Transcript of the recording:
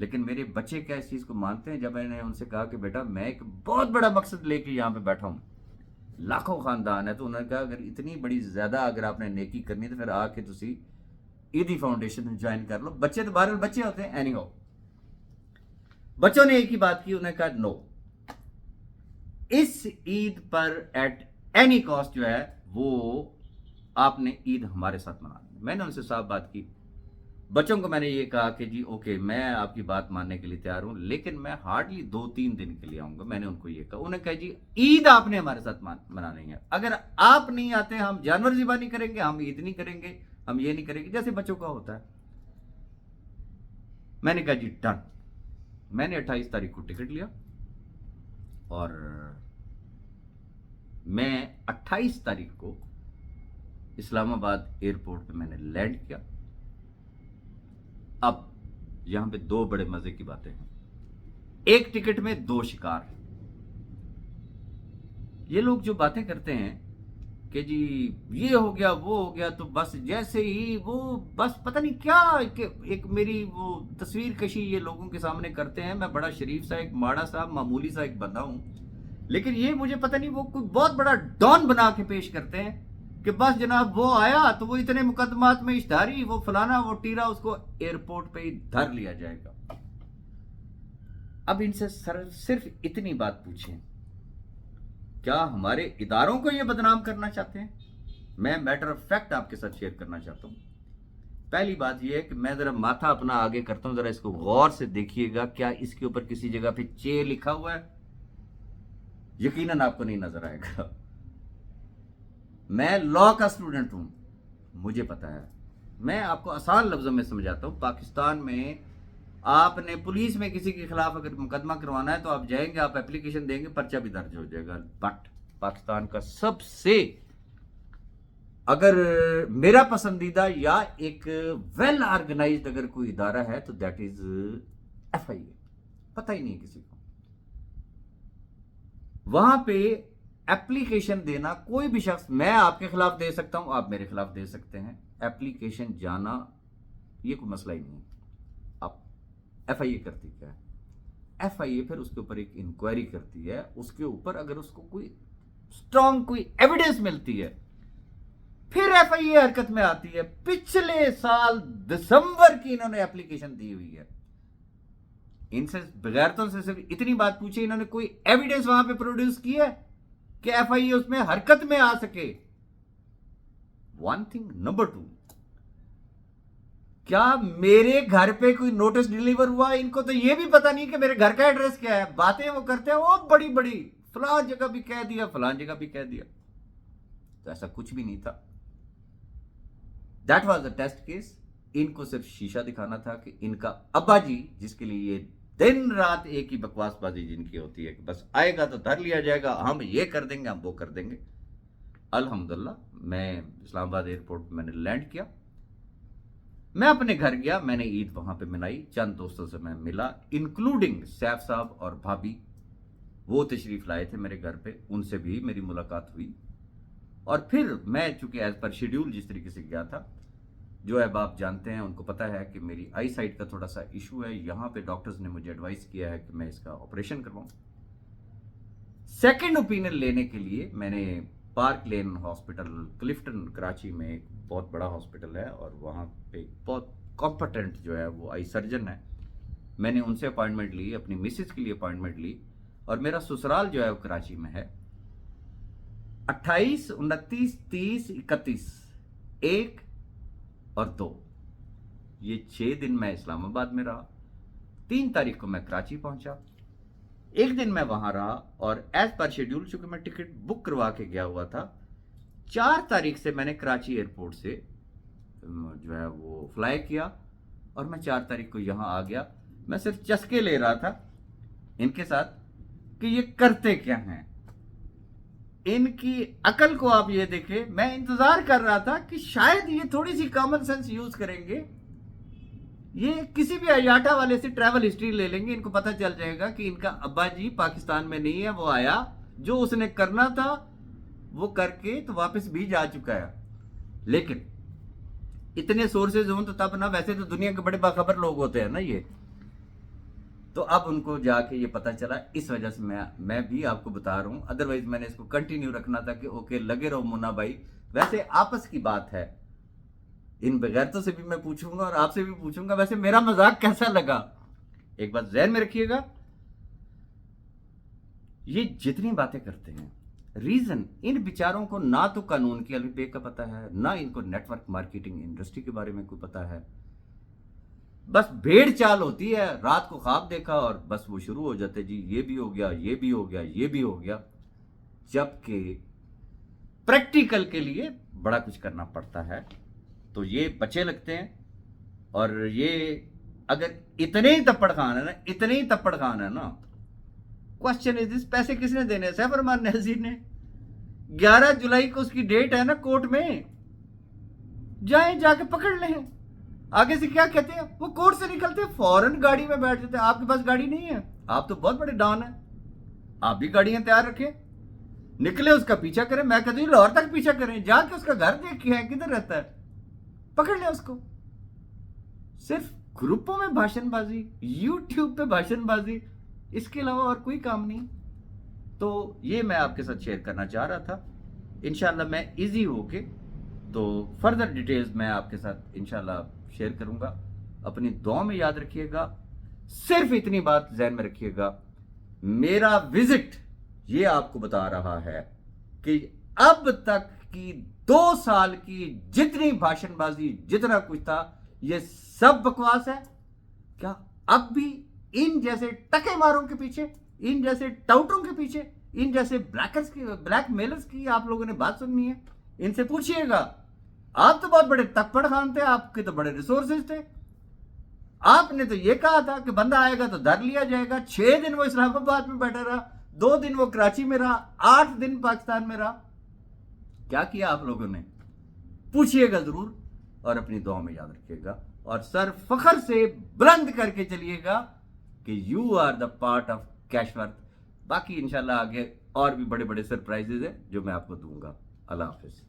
لیکن میرے بچے کیا اس چیز کو مانتے ہیں؟ جب میں نے ان سے کہا کہ بیٹا میں ایک بہت بڑا مقصد لے کے یہاں پہ بیٹھا ہوں، لاکھوں خاندان ہے، تو انہوں نے کہا اگر اتنی بڑی زیادہ اگر آپ نے نیکی کرنی تو پھر آ کے تسی عیدی فاؤنڈیشن جوائن کر لو۔ بچے تو بہرحال بچے ہوتے ہیں، اینی ہو بچوں نے ایک ہی بات کی، انہوں نے کہا نو، اس عید پر ایٹ اینی کاسٹ جو ہے وہ آپ نے عید ہمارے ساتھ منانی ہے۔ میں نے ان سے صاف بات کی، بچوں کو میں نے یہ کہا کہ جی اوکے میں آپ کی بات ماننے کے لیے تیار ہوں، لیکن میں ہارڈلی 2-3 دن کے لیے آؤں گا۔ میں نے ان کو یہ کہا، انہوں نے کہا جی عید آپ نے ہمارے ساتھ منانی ہے، اگر آپ نہیں آتے ہم جانور ذبح نہیں کریں گے، ہم عید نہیں کریں گے، ہم یہ نہیں کریں گے، جیسے بچوں کا ہوتا ہے۔ میں نے کہا جی ڈن۔ میں نے 28 تاریخ کو ٹکٹ لیا اور میں 28 تاریخ کو اسلام آباد ایئرپورٹ پہ میں نے لینڈ کیا۔ اب یہاں پہ 2 بڑے مزے کی باتیں ہیں، ایک ٹکٹ میں 2 شکار۔ یہ لوگ جو باتیں کرتے ہیں کہ جی یہ ہو گیا وہ ہو گیا، تو بس جیسے ہی وہ بس پتہ نہیں کیا کہ ایک میری وہ تصویر کشی یہ لوگوں کے سامنے کرتے ہیں۔ میں بڑا شریف سا ایک ماڑا سا معمولی سا ایک بندہ ہوں، لیکن یہ مجھے پتہ نہیں وہ کوئی بہت بڑا ڈان بنا کے پیش کرتے ہیں کہ بس جناب وہ آیا تو وہ اتنے مقدمات میں اشتہاری، وہ فلانا وہ ٹیرا، اس کو ایئرپورٹ پہ ہی دھر لیا جائے گا۔ اب ان سے صرف اتنی بات پوچھیں، کیا ہمارے اداروں کو یہ بدنام کرنا چاہتے ہیں؟ میں میٹر آف فیکٹ آپ کے ساتھ شیئر کرنا چاہتا ہوں۔ پہلی بات یہ ہے کہ میں ذرا ماتھا اپنا آگے کرتا ہوں، ذرا اس کو غور سے دیکھیے گا، کیا اس کے اوپر کسی جگہ پہ چے لکھا ہوا ہے؟ یقیناً آپ کو نہیں نظر آئے گا۔ میں لا کا اسٹوڈنٹ ہوں، مجھے پتا ہے۔ میں آپ کو آسان لفظوں میں سمجھاتا ہوں۔ پاکستان میں آپ نے پولیس میں کسی کے خلاف اگر مقدمہ کروانا ہے تو آپ جائیں گے، آپ اپلیکیشن دیں گے، پرچہ بھی درج ہو جائے گا۔ بٹ پاکستان کا سب سے اگر میرا پسندیدہ یا ایک ویل آرگنائزڈ اگر کوئی ادارہ ہے تو دیٹ از FIA۔ پتہ ہی نہیں کسی کو۔ وہاں پہ ایپلیکیشن دینا، کوئی بھی شخص، میں آپ کے خلاف دے سکتا ہوں، آپ میرے خلاف دے سکتے ہیں، ایپلیکیشن جانا یہ کوئی مسئلہ ہی نہیں ہے۔ اب FIA کرتی کیا ہے؟ FIA پھر اس کے اوپر ایک انکوائری کرتی ہے، اس کے اوپر اگر اس کو کوئی اسٹرانگ کوئی ایویڈنس ملتی ہے پھر FIA حرکت میں آتی ہے۔ پچھلے سال دسمبر کی انہوں نے ایپلیکیشن دی ہوئی ہے۔ ان سے بغیرتوں سے صرف اتنی بات پوچھی، انہوں نے کوئی ایویڈنس وہاں پہ پروڈیوس کی ہے کہ FIA اس میں حرکت میں آ سکے؟ One thing. نمبر 2، کیا میرے گھر پہ کوئی نوٹس ڈیلیور ہوا؟ ان کو تو یہ بھی پتا نہیں کہ میرے گھر کا ایڈریس کیا ہے۔ باتیں وہ کرتے ہیں وہ بڑی بڑی، فلاں جگہ بھی کہہ دیا، فلاں جگہ بھی کہہ دیا، تو ایسا کچھ بھی نہیں تھا۔ That was a test case. ان کو صرف شیشہ دکھانا تھا کہ ان کا ابا جی، جس کے لیے یہ دن رات ایک ہی بکواس بازی جن کی ہوتی ہے کہ بس آئے گا تو دھر لیا جائے گا، ہم یہ کر دیں گے، ہم وہ کر دیں گے۔ الحمدللہ میں اسلام آباد ایئرپورٹ میں نے لینڈ کیا، میں اپنے گھر گیا، میں نے عید وہاں پہ منائی، چند دوستوں سے میں ملا، انکلوڈنگ سیف صاحب اور بھابھی، وہ تشریف لائے تھے میرے گھر پہ، ان سے بھی میری ملاقات ہوئی۔ اور پھر میں چونکہ ایز پر شیڈیول جس طریقے سے گیا تھا، جو اب آپ جانتے ہیں، ان کو پتہ ہے کہ میری آئی سائٹ کا تھوڑا سا ایشو ہے، یہاں پہ ڈاکٹرز نے مجھے ایڈوائز کیا ہے کہ میں اس کا آپریشن کرواؤں۔ سیکنڈ اوپینین لینے کے لیے میں نے پارک لین ہاسپٹل کلفٹن کراچی میں، ایک بہت بڑا ہاسپٹل ہے اور وہاں پہ بہت کمپٹنٹ جو ہے وہ آئی سرجن ہے، میں نے ان سے اپوائنٹمنٹ لی، اپنی مسز کے لیے اپوائنٹمنٹ لی، اور میرا سسرال جو ہے وہ کراچی میں ہے۔ 28، 29، 30، 31، 1 اور 2، یہ 6 دن میں اسلام آباد میں رہا۔ 3 تاریخ کو میں کراچی پہنچا، ایک دن میں وہاں رہا، اور ایز پر شیڈیول چونکہ میں ٹکٹ بک کروا کے گیا ہوا تھا، 4 تاریخ سے میں نے کراچی ایئرپورٹ سے جو ہے وہ فلائی کیا، اور میں 4 تاریخ کو یہاں آ گیا۔ میں صرف چسکے لے رہا تھا ان کے ساتھ کہ یہ کرتے کیا ہیں، ان کی عقل کو آپ یہ دیکھیں۔ میں انتظار کر رہا تھا کہ شاید یہ تھوڑی سی کامن سینس یوز کریں گے، یہ کسی بھی ایاٹا والے سے ٹریول ہسٹری لے لیں گے، ان کو پتہ چل جائے گا کہ ان کا ابا جی پاکستان میں نہیں ہے، وہ آیا، جو اس نے کرنا تھا وہ کر کے تو واپس بھی جا چکا ہے۔ لیکن اتنے سورسز ہوں تو تب نہ، ویسے تو دنیا کے بڑے باخبر لوگ ہوتے ہیں نا یہ، تو اب ان کو جا کے یہ پتا چلا، اس وجہ سے میں بھی آپ کو بتا رہا ہوں، ادروائز میں نے اس کو کنٹینیو رکھنا تھا کہ اوکے لگے رہو منا بھائی. ویسے آپس کی بات ہے، ان بغیرتوں سے بھی میں پوچھوں گا اور آپ سے بھی پوچھوں گا ویسے میرا مذاق کیسا لگا. ایک بات ذہن میں رکھیے گا، یہ جتنی باتیں کرتے ہیں ریزن ان بیچاروں کو نہ تو قانون کی الف بے کا پتہ ہے، نہ ان کو نیٹ ورک مارکیٹنگ انڈسٹری کے بارے میں کوئی پتہ ہے. بس بھیڑ چال ہوتی ہے، رات کو خواب دیکھا اور بس وہ شروع ہو جاتے جی یہ بھی ہو گیا، یہ بھی ہو گیا، یہ بھی ہو گیا. جبکہ پریکٹیکل کے لیے بڑا کچھ کرنا پڑتا ہے. تو یہ بچے لگتے ہیں، اور یہ اگر اتنے ہی تپڑ خان ہے نا کوشچن از دس، پیسے کس نے دینے؟ سیف ارمان نذیر نے. 11 جولائی کو اس کی ڈیٹ ہے نا کورٹ میں، جائیں جا کے پکڑ لیں. آگے سے کیا کہتے ہیں وہ کورٹ سے نکلتے فوراً گاڑی میں بیٹھ جاتے ہیں. آپ کے پاس گاڑی نہیں ہے؟ آپ تو بہت بڑے ڈان ہیں، آپ بھی گاڑیاں تیار رکھیں، نکلے اس کا پیچھا کریں. میں کہتا ہوں لاہور تک پیچھا کریں، جا کے اس کا گھر دیکھے ہے کدھر رہتا ہے، پکڑ لیں اس کو. صرف گروپوں میں بھاشن بازی، یوٹیوب پہ بھاشن بازی، اس کے علاوہ اور کوئی کام نہیں. تو یہ میں آپ کے ساتھ شیئر کرنا چاہ رہا تھا. انشاءاللہ میں ایزی ہو کے تو فردر ڈیٹیلز میں آپ کے ساتھ انشاءاللہ شیئر کروں گا. اپنی دعاؤں میں یاد رکھیے گا. صرف اتنی بات ذہن میں رکھیے گا، میرا وزٹ یہ آپ کو بتا رہا ہے کہ اب تک کی 2 سال کی جتنی بھاشن بازی، جتنا کچھ تھا، یہ سب بکواس ہے. کیا اب بھی ان جیسے ٹکے ماروں کے پیچھے، ان جیسے ٹاؤٹوں کے پیچھے، ان جیسے بلیک میلرز کی آپ لوگوں نے بات سننی ہے؟ ان سے پوچھئے گا. آپ تو بہت بڑے تکپڑ خان تھے، آپ کے تو بڑے ریسورسز تھے. آپ نے تو یہ کہا تھا کہ بندہ آئے گا تو در لیا جائے گا. 6 دن وہ اسلام آباد میں بیٹھا رہا، 2 دن وہ کراچی میں رہا، 8 دن پاکستان میں رہا. کیا کیا آپ لوگوں نے؟ پوچھئے گا ضرور، اور اپنی دعاؤں میں یاد رکھیے گا، اور سر فخر سے بلند کر کے چلیے گا کہ you are the part of cash worth. باقی انشاءاللہ آگے اور بھی بڑے بڑے سرپرائزز ہیں جو میں آپ کو دوں گا. اللہ حافظ.